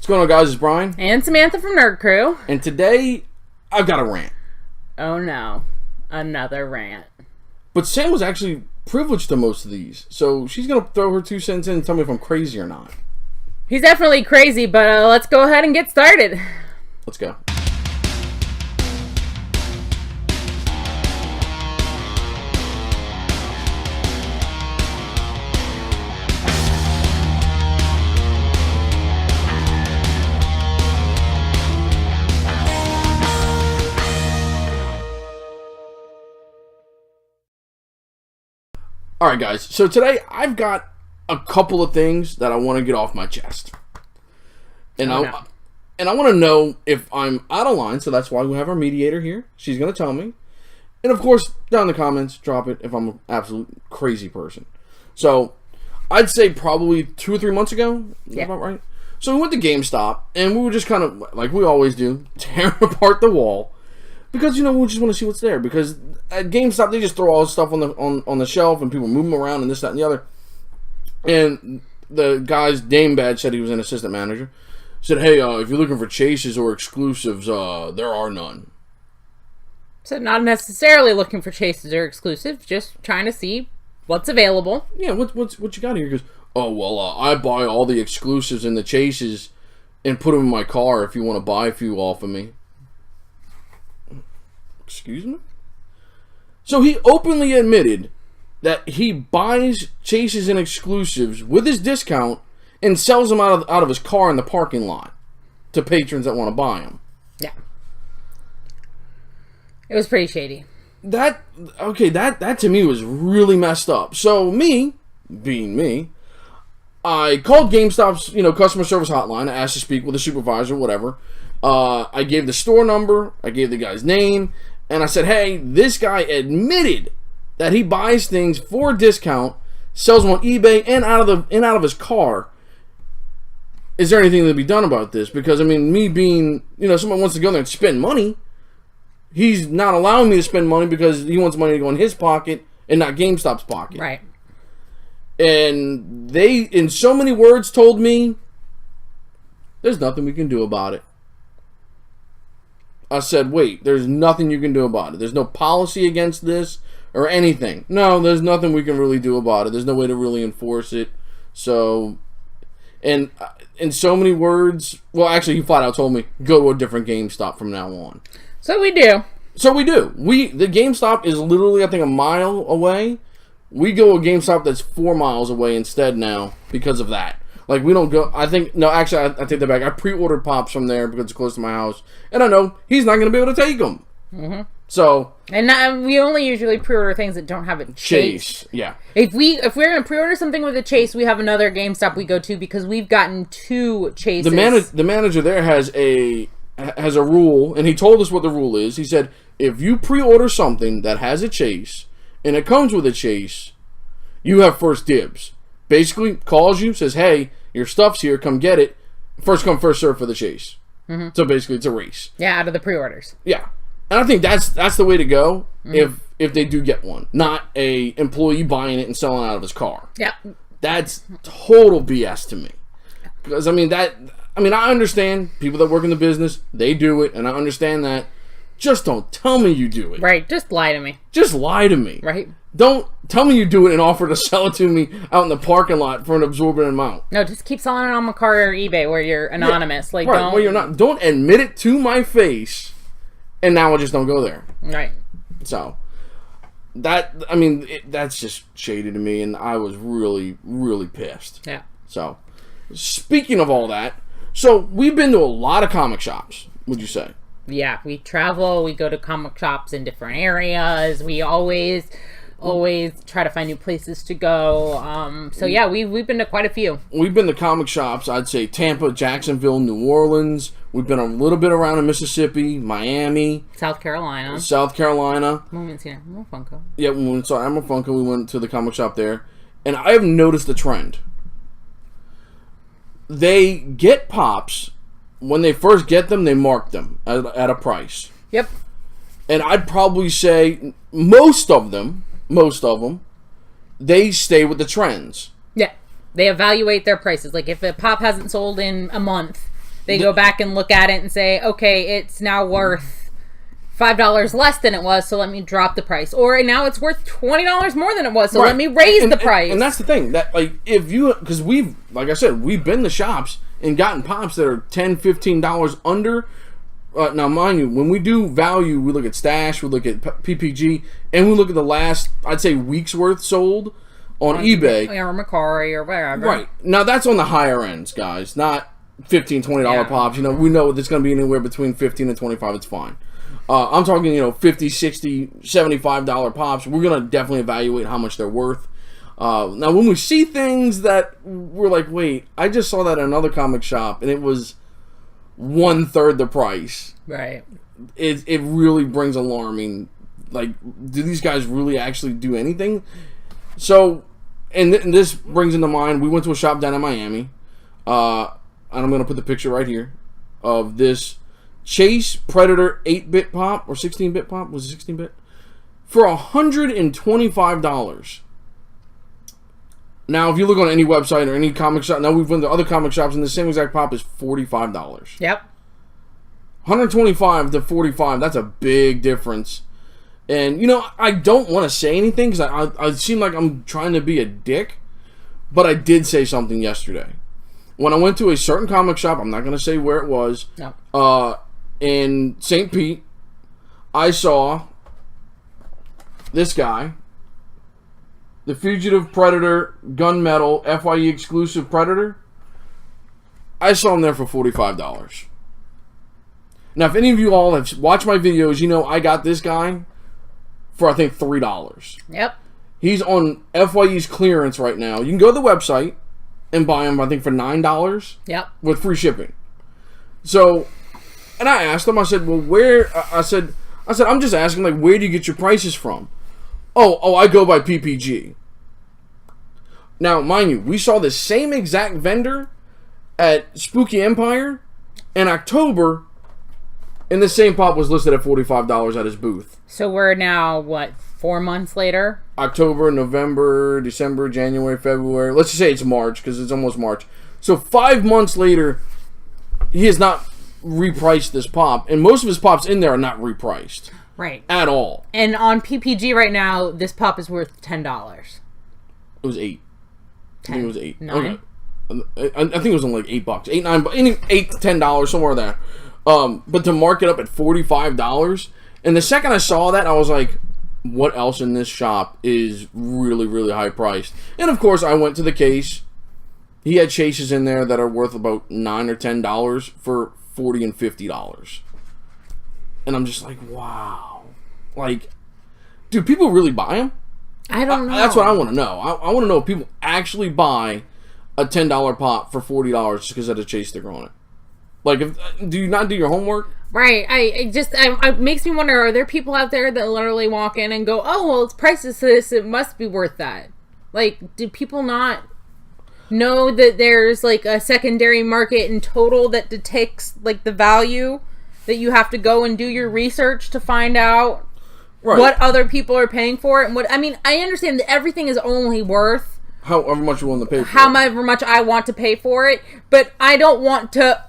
going on, guys? It's Brian. And Samantha from Krew. And today, I've got a rant. Oh no. Another rant. But Sam was actually privileged to most of these. So she's going to throw her 2 cents in and tell me if I'm crazy or not. He's definitely crazy, but let's go ahead and get started. Let's go. Alright guys, so today I've got a couple of things that I want to get off my chest. And I want to know if I'm out of line, so that's why we have our mediator here. She's going to tell me. And of course, down in the comments, drop it if I'm an absolute crazy person. So, I'd say probably 2 or 3 months ago. Is that about right? So we went to GameStop, and we were just kind of, like we always do, tearing apart the wall. Because, you know, we just want to see what's there. Because at GameStop, they just throw all this stuff on the shelf, and people move them around, and this, that, and the other. And the guy's name badge said he was an assistant manager. Said, hey, if you're looking for chases or exclusives, there are none. So not necessarily looking for chases or exclusives, just trying to see what's available. Yeah, what you got here? He goes, oh, well, I buy all the exclusives and the chases and put them in my car if you want to buy a few off of me. Excuse me? So he openly admitted that he buys chases and exclusives with his discount and sells them out of his car in the parking lot to patrons that want to buy them. Yeah. It was pretty shady. That to me was really messed up. So me, being me, I called GameStop's, customer service hotline. I asked to speak with a supervisor, whatever. I gave the store number, I gave the guy's name, and I said, hey, this guy admitted that he buys things for a discount, sells them on eBay and out of his car. Is there anything to be done about this? Because, I mean, me being, someone wants to go there and spend money, he's not allowing me to spend money because he wants money to go in his pocket and not GameStop's pocket. Right. And they, in so many words, told me, there's nothing we can do about it. I said, wait, there's nothing you can do about it. There's no policy against this or anything. No, there's nothing we can really do about it. There's no way to really enforce it. So, and in so many words, well, actually, he flat out told me, go to a different GameStop from now on. So we do. The GameStop is literally, I think, a mile away. We go to a GameStop that's 4 miles away instead now because of that. Like, we don't go, I take that back. I pre-ordered Pops from there because it's close to my house. And I know he's not going to be able to take them. Mm-hmm. So. And we only usually pre-order things that don't have a chase. Yeah. If we're going to pre-order something with a chase, we have another GameStop we go to because we've gotten 2 chases. The manager there has a rule, and he told us what the rule is. He said, if you pre-order something that has a chase, and it comes with a chase, you have first dibs. Basically, calls you, says, hey, your stuff's here, come get it. First come, first serve for the chase. Mm-hmm. So basically, it's a race. Yeah, out of the pre-orders. Yeah. And I think that's the way to go if they do get one. Not a employee buying it and selling out of his car. Yeah. That's total BS to me. Because, I understand people that work in the business, they do it, and I understand that. Just don't tell me you do it. Right, just lie to me. Just lie to me. Right. Don't tell me you do it and offer to sell it to me out in the parking lot for an absorbent amount. No, just keep selling it on Mercari or eBay where you're anonymous. Yeah, right, where you're not. Don't admit it to my face, and now I just don't go there. Right. So, that's just shady to me, and I was really, really pissed. Yeah. So, speaking of all that, so we've been to a lot of comic shops, would you say? Yeah, we travel, we go to comic shops in different areas, we always try to find new places to go, so yeah, we've been to quite a few. We've been to comic shops, I'd say Tampa, Jacksonville, New Orleans, we've been a little bit around in Mississippi, Miami. South Carolina. We went to Animal Funko. Yeah, when we saw Animal Funko, we went to the comic shop there, and I have noticed a trend. They get Pops. When they first get them, they mark them at a price. Yep. And I'd probably say most of them, they stay with the trends. Yeah. They evaluate their prices. Like, if a Pop hasn't sold in a month, They go back and look at it and say, okay, it's now worth $5 less than it was, so let me drop the price. Or now it's worth $20 more than it was, so let me raise the price. And that's the thing. That, like, if you, because we've, like I said, we've been to shops and gotten pops that are $10, $15 under. Now, mind you, when we do value, we look at Stash, we look at PPG, and we look at the last, I'd say, week's worth sold on eBay. Or Macari or wherever. Right. Now, that's on the higher ends, guys. Not $15, $20 pops. You know, we know it's going to be anywhere between $15 and $25. It's fine. I'm talking, you know, $50, $60, $75 pops. We're going to definitely evaluate how much they're worth. Now, when we see things that we're like, wait, I just saw that in another comic shop, and it was 1/3 the price. Right. It really brings alarming. Like, do these guys really actually do anything? So, and this brings into mind, we went to a shop down in Miami, and I'm going to put the picture right here of this Chase Predator 8-bit pop, or 16-bit pop, was it 16-bit? For $125. Now, if you look on any website or any comic shop, now we've went to other comic shops, and the same exact pop is $45. Yep. 125 to 45, that's a big difference. And, you know, I don't want to say anything because I seem like I'm trying to be a dick, but I did say something yesterday. When I went to a certain comic shop, I'm not going to say where it was, in St. Pete, I saw this guy, the Fugitive Predator Gunmetal FYE exclusive Predator. I saw him there for $45. Now, if any of you all have watched my videos, you know I got this guy for, I think, $3. Yep. He's on FYE's clearance right now. You can go to the website and buy him, I think, for $9. Yep. With free shipping. So, and I asked him, I said, well, where, I said, I'm just asking, like, where do you get your prices from? Oh, I go by PPG. Now, mind you, we saw the same exact vendor at Spooky Empire in October, and the same pop was listed at $45 at his booth. So we're now, what, 4 months later? October, November, December, January, February. Let's just say it's March, because it's almost March. So 5 months later, he has not repriced this pop, and most of his pops in there are not repriced. Right. At all. And on PPG right now, this pop is worth $10. It was 8. 10. I think it was 8. 9? Okay. I think it was on like $8. $8 to $10, somewhere there. But to mark it up at $45, and the second I saw that, I was like, what else in this shop is really, really high priced? And of course, I went to the case. He had chases in there that are worth about $9 or $10 for $40 and $50. And I'm just like, wow. Like, do people really buy them? I don't know. That's what I want to know. I want to know if people actually buy a $10 pop for $40 just because of the chase sticker on it. Like, do you not do your homework? Right. It makes me wonder, are there people out there that literally walk in and go, oh, well, it's prices this, it must be worth that? Like, do people not know that there's, like, a secondary market in total that detects, like, the value, that you have to go and do your research to find out what other people are paying for it? And what, I mean, I understand that everything is only worth however much you want to pay for it. However much I want to pay for it, but I don't want to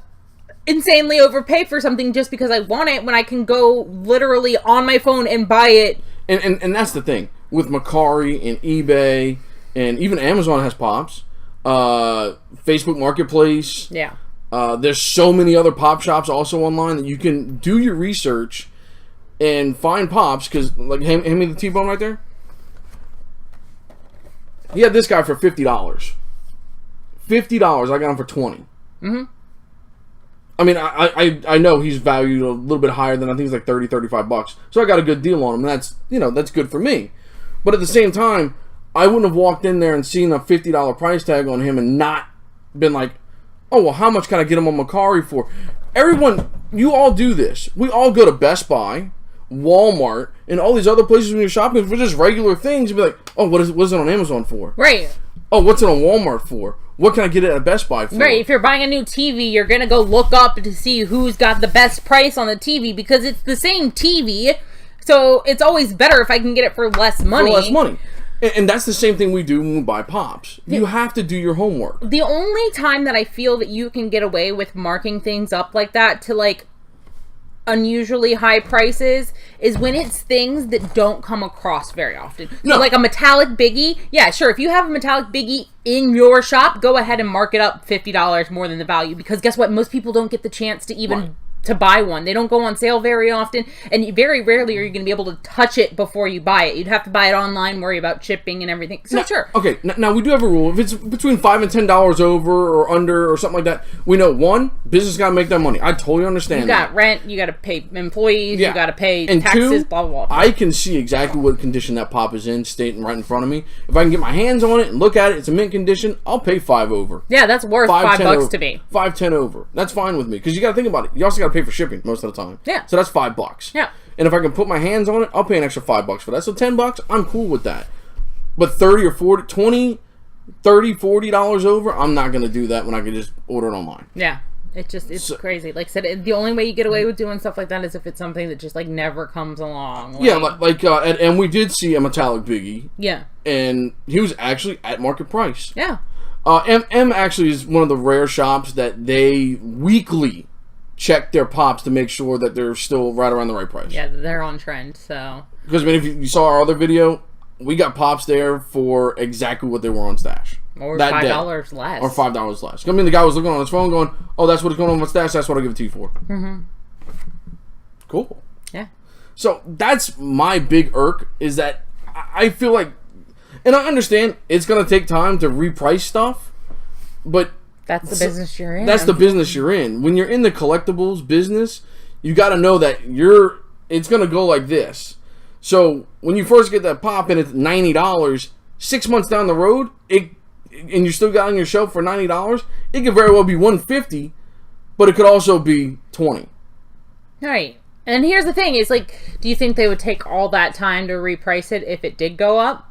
insanely overpay for something just because I want it when I can go literally on my phone and buy it. And that's the thing with Macari and eBay, and even Amazon has pops. Facebook Marketplace. Yeah. There's so many other pop shops also online that you can do your research and find pops. Because, like, hand me the T-bone right there. He had this guy for $50. $50. I got him for $20. Mm-hmm. I mean, I know he's valued a little bit higher than, I think it's like $30, $35. So I got a good deal on him. And that's, you know, that's good for me. But at the same time, I wouldn't have walked in there and seen a $50 price tag on him and not been like, oh, well, how much can I get him on Macari for? Everyone, you all do this. We all go to Best Buy, Walmart, and all these other places when you're shopping for just regular things. You'd be like, oh, what is it on Amazon for? Right. Oh, what's it on Walmart for? What can I get it at Best Buy for? Right, if you're buying a new TV, you're going to go look up to see who's got the best price on the TV because it's the same TV, so it's always better if I can get it for less money. For less money. And that's the same thing we do when we buy Pops. You have to do your homework. The only time that I feel that you can get away with marking things up like that to, like, unusually high prices is when it's things that don't come across very often. No. So like a metallic biggie, yeah, sure. If you have a metallic biggie in your shop, go ahead and mark it up $50 more than the value, because guess what? Most people don't get the chance to even to buy one. They don't go on sale very often, and very rarely are you going to be able to touch it before you buy it. You'd have to buy it online, worry about shipping and everything. So sure. Okay, now we do have a rule. If it's between $5 and $10 over or under or something like that, we know, one, business got to make that money. I totally understand. You got rent, you got to pay employees, you got to pay and taxes, two, blah, blah, blah. I can see exactly what condition that Pop is in, stating right in front of me. If I can get my hands on it and look at it, it's a mint condition, I'll pay $5 over. Yeah, that's worth $5 over, to me. $5, $10 over. That's fine with me, because you got to think about it. You also got to pay for shipping most of the time. Yeah. So that's $5. Yeah. And if I can put my hands on it, I'll pay an extra $5 for that. So $10, I'm cool with that. But $30 or $40, $20, $30, $40 over, I'm not going to do that when I can just order it online. Yeah. It's crazy. Like I said, the only way you get away with doing stuff like that is if it's something that just, like, never comes along. Like, yeah, and we did see a metallic biggie. Yeah. And he was actually at market price. Yeah. M actually is one of the rare shops that they weekly check their Pops to make sure that they're still right around the right price. Yeah, they're on trend, so. Because, I mean, if you saw our other video, we got Pops there for exactly what they were on stash. Or that $5 day. less. Or $5 less. I mean, the guy was looking on his phone going, oh, that's what's going on with stash, that's what I'll give it to you for. Mm-hmm. Cool. Yeah. So, that's my big irk, is that I feel like, and I understand it's going to take time to reprice stuff, but that's the business you're in. That's the business you're in. When you're in the collectibles business, you got to know that it's going to go like this. So when you first get that Pop and it's $90, 6 months down the road, and you still got it on your shelf for $90, it could very well be $150, but it could also be $20. Right. And here's the thing: is like, do you think they would take all that time to reprice it if it did go up?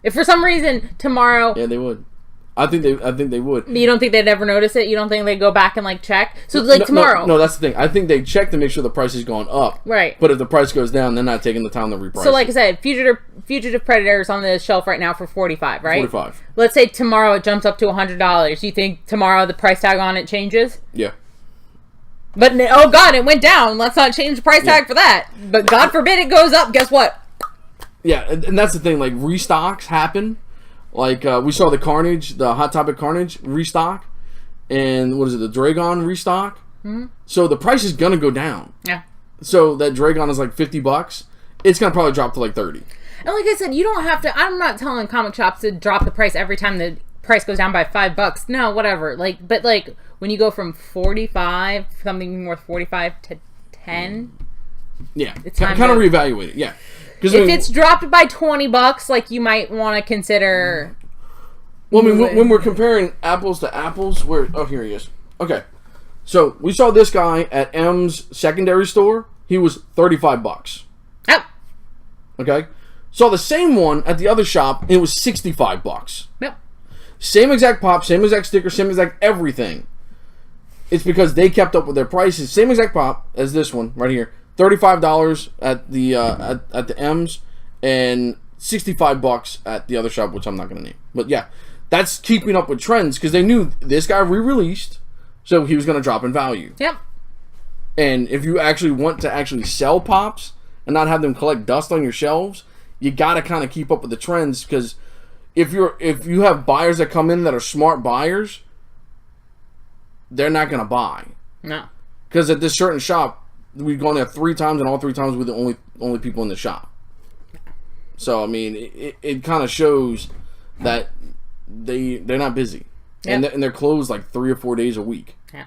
If for some reason tomorrow, yeah, they would. I think they would. You don't think they'd ever notice it? You don't think they'd go back and like check? So like tomorrow. No, that's the thing. I think they check to make sure the price has gone up. Right. But if the price goes down, they're not taking the time to reprice. So like I said, Fugitive Predator's on the shelf right now for $45, right? $45. Let's say tomorrow it jumps up to $100. Do you think tomorrow the price tag on it changes? Yeah. But oh god, it went down. Let's not change the price tag for that. But God forbid it goes up. Guess what? Yeah, and that's the thing. Like, restocks happen. Like, we saw the Carnage, the Hot Topic Carnage restock. And, what is it, the Dragon restock? Mm-hmm. So, the price is going to go down. Yeah. So, that Dragon is like $50. It's going to probably drop to like $30. And like I said, you don't have to... I'm not telling comic shops to drop the price every time the price goes down by $5. No, whatever. Like, but like, when you go from 45, something worth 45 to 10... Yeah. It's time kind of reevaluate it, yeah. If it's dropped by $20, like, you might want to consider. Well, I mean, when we're comparing apples to apples, here he is. Okay, so we saw this guy at M's secondary store. He was $35. Yep. Okay, saw the same one at the other shop. And it was $65. Yep. Same exact Pop, same exact sticker, same exact everything. It's because they kept up with their prices. Same exact Pop as this one right here. $35 at the at the M's and $65 at the other shop, which I'm not going to name. But yeah, that's keeping up with trends because they knew this guy re-released, so he was going to drop in value. Yep. And if you actually want to actually sell Pops and not have them collect dust on your shelves, you got to kind of keep up with the trends because if you have buyers that come in that are smart buyers, they're not going to buy. No. Because at this certain shop, we've gone there 3 times, and all 3 times we're the only people in the shop. So I mean, it kind of shows that they're not busy, and they're closed like 3 or 4 days a week. Yeah.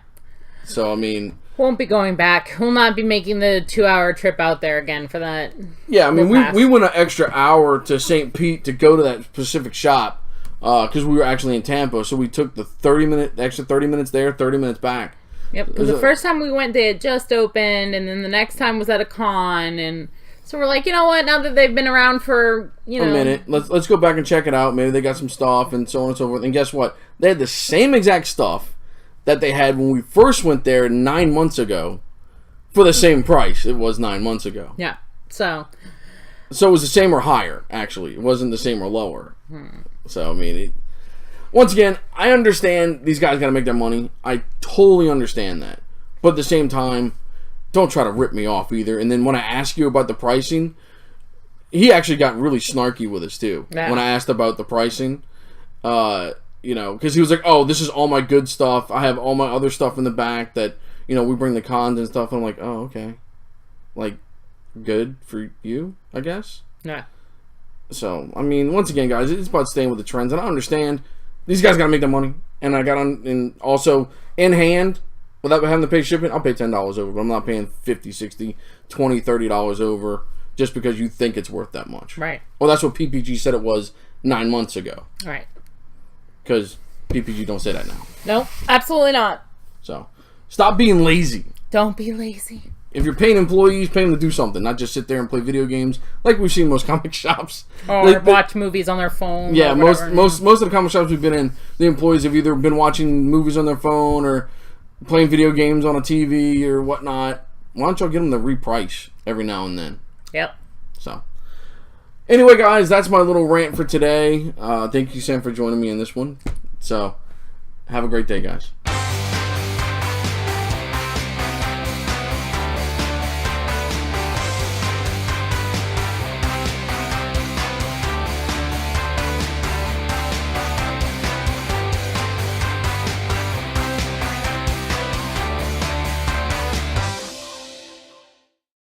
So I mean, won't be going back. We'll not be making the 2-hour trip out there again for that. Yeah, I mean, we went an extra hour to St. Pete to go to that specific shop because we were actually in Tampa, so we took the extra 30 minutes there, 30 minutes back. Yep, because the first time we went, they had just opened, and then the next time was at a con, and so we're like, you know what? Now that they've been around for a minute, let's go back and check it out. Maybe they got some stuff and so on and so forth. And guess what? They had the same exact stuff that they had when we first went there 9 months ago, for the same price it was 9 months ago. Yeah. So, So it was the same or higher, actually. It wasn't the same or lower. So, I mean, once again, I understand these guys got to make their money. I totally understand that. But at the same time, don't try to rip me off either. And then when I ask you about the pricing, he actually got really snarky with us, too. Yeah. When I asked about the pricing, you know, because he was like, oh, this is all my good stuff. I have all my other stuff in the back that, you know, we bring the cons and stuff. And I'm like, oh, okay. Like, good for you, I guess. Yeah. So, I mean, once again, guys, it's about staying with the trends. And I understand these guys got to make their money. And I got on, and also in hand, without having to pay shipping, I'll pay $10 over. But I'm not paying $50, $60, $20, $30 over just because you think it's worth that much. Right. Well, that's what PPG said it was 9 months ago. Right. Because PPG don't say that now. No, absolutely not. So, stop being lazy. Don't be lazy. If you're paying employees, pay them to do something, not just sit there and play video games like we've seen most comic shops. Or like, watch movies on their phone. Yeah, most of the comic shops we've been in, the employees have either been watching movies on their phone or playing video games on a TV or whatnot. Why don't y'all get them to reprice every now and then? Yep. So, anyway, guys, that's my little rant for today. Thank you, Sam, for joining me in this one. So, have a great day, guys.